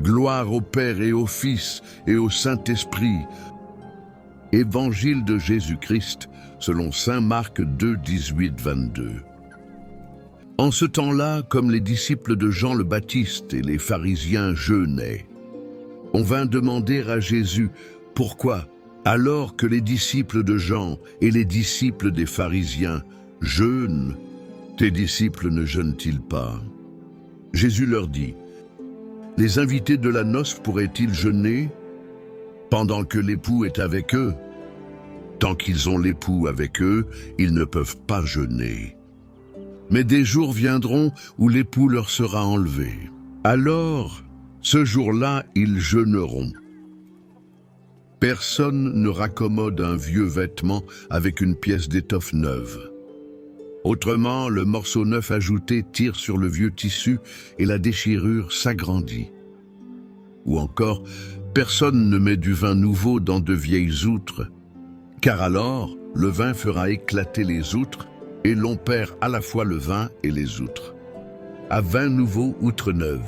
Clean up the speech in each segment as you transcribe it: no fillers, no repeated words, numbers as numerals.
Gloire au Père et au Fils et au Saint-Esprit. Évangile de Jésus-Christ, selon saint Marc 2, 18-22. En ce temps-là, comme les disciples de Jean le Baptiste et les pharisiens jeûnaient, on vint demander à Jésus pourquoi, alors que les disciples de Jean et les disciples des pharisiens jeûnent, tes disciples ne jeûnent-ils pas? Jésus leur dit, les invités de la noce pourraient-ils jeûner pendant que l'époux est avec eux? Tant qu'ils ont l'époux avec eux, ils ne peuvent pas jeûner. Mais des jours viendront où l'époux leur sera enlevé. Alors, ce jour-là, ils jeûneront. Personne ne raccommode un vieux vêtement avec une pièce d'étoffe neuve. Autrement, le morceau neuf ajouté tire sur le vieux tissu et la déchirure s'agrandit. Ou encore, personne ne met du vin nouveau dans de vieilles outres, car alors le vin fera éclater les outres et l'on perd à la fois le vin et les outres. À vin nouveau, outre neuve.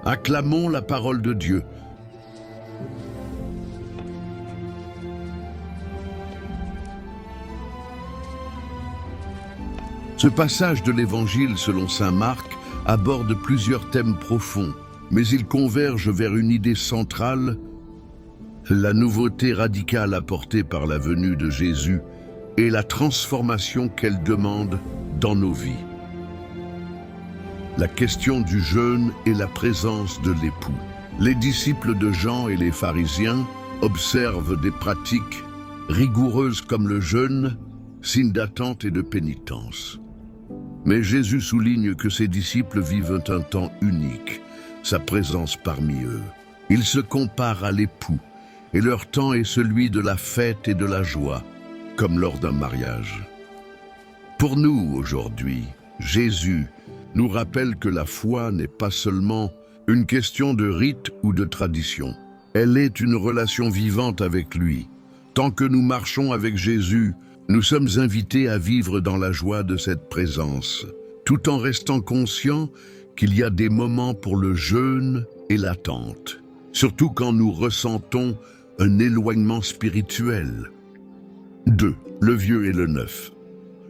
Acclamons la parole de Dieu. Ce passage de l'Évangile selon saint Marc aborde plusieurs thèmes profonds, mais il converge vers une idée centrale, la nouveauté radicale apportée par la venue de Jésus et la transformation qu'elle demande dans nos vies. La question du jeûne et la présence de l'époux. Les disciples de Jean et les pharisiens observent des pratiques rigoureuses comme le jeûne, signe d'attente et de pénitence. Mais Jésus souligne que ses disciples vivent un temps unique, sa présence parmi eux. Ils se comparent à l'époux, et leur temps est celui de la fête et de la joie, comme lors d'un mariage. Pour nous, aujourd'hui, Jésus nous rappelle que la foi n'est pas seulement une question de rite ou de tradition. Elle est une relation vivante avec lui. Tant que nous marchons avec Jésus, nous sommes invités à vivre dans la joie de cette présence, tout en restant conscients qu'il y a des moments pour le jeûne et l'attente, surtout quand nous ressentons un éloignement spirituel. 2. Le vieux et le neuf.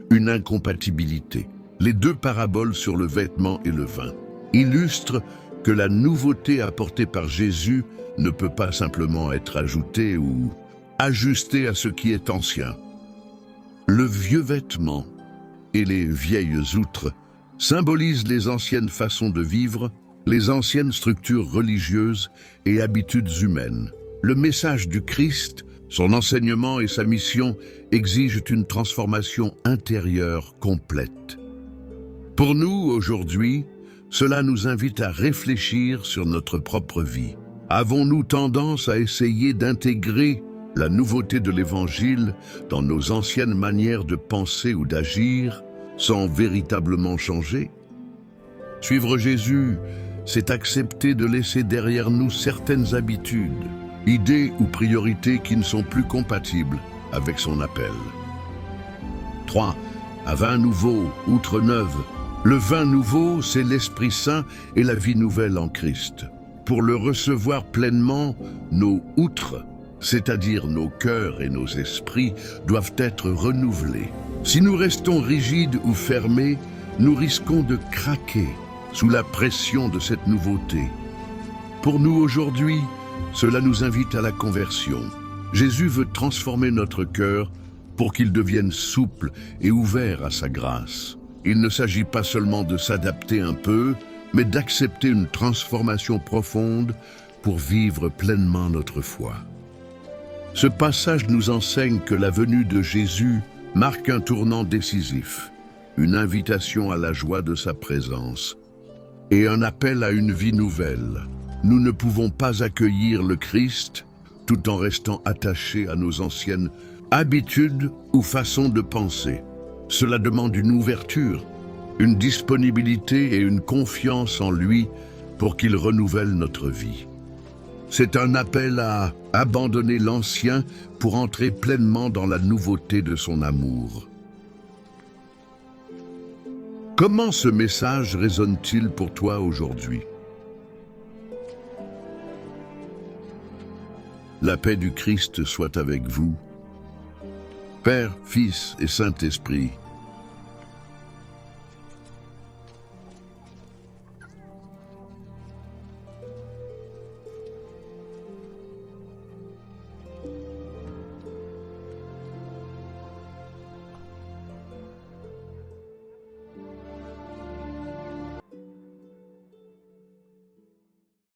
Une incompatibilité. Les deux paraboles sur le vêtement et le vin illustrent que la nouveauté apportée par Jésus ne peut pas simplement être ajoutée ou ajustée à ce qui est ancien. Le vieux vêtement et les vieilles outres symbolisent les anciennes façons de vivre, les anciennes structures religieuses et habitudes humaines. Le message du Christ, son enseignement et sa mission exigent une transformation intérieure complète. Pour nous, aujourd'hui, cela nous invite à réfléchir sur notre propre vie. Avons-nous tendance à essayer d'intégrer la nouveauté de l'Évangile dans nos anciennes manières de penser ou d'agir, sans véritablement changer? Suivre Jésus, c'est accepter de laisser derrière nous certaines habitudes, idées ou priorités qui ne sont plus compatibles avec son appel. 3. À vin nouveau, outre neuve. Le vin nouveau, c'est l'Esprit Saint et la vie nouvelle en Christ. Pour le recevoir pleinement, nos outres, c'est-à-dire nos cœurs et nos esprits, doivent être renouvelés. Si nous restons rigides ou fermés, nous risquons de craquer sous la pression de cette nouveauté. Pour nous aujourd'hui, cela nous invite à la conversion. Jésus veut transformer notre cœur pour qu'il devienne souple et ouvert à sa grâce. Il ne s'agit pas seulement de s'adapter un peu, mais d'accepter une transformation profonde pour vivre pleinement notre foi. Ce passage nous enseigne que la venue de Jésus marque un tournant décisif, une invitation à la joie de sa présence et un appel à une vie nouvelle. Nous ne pouvons pas accueillir le Christ tout en restant attachés à nos anciennes habitudes ou façons de penser. Cela demande une ouverture, une disponibilité et une confiance en lui pour qu'il renouvelle notre vie. C'est un appel à abandonner l'ancien pour entrer pleinement dans la nouveauté de son amour. Comment ce message résonne-t-il pour toi aujourd'hui? La paix du Christ soit avec vous. Père, Fils et Saint-Esprit,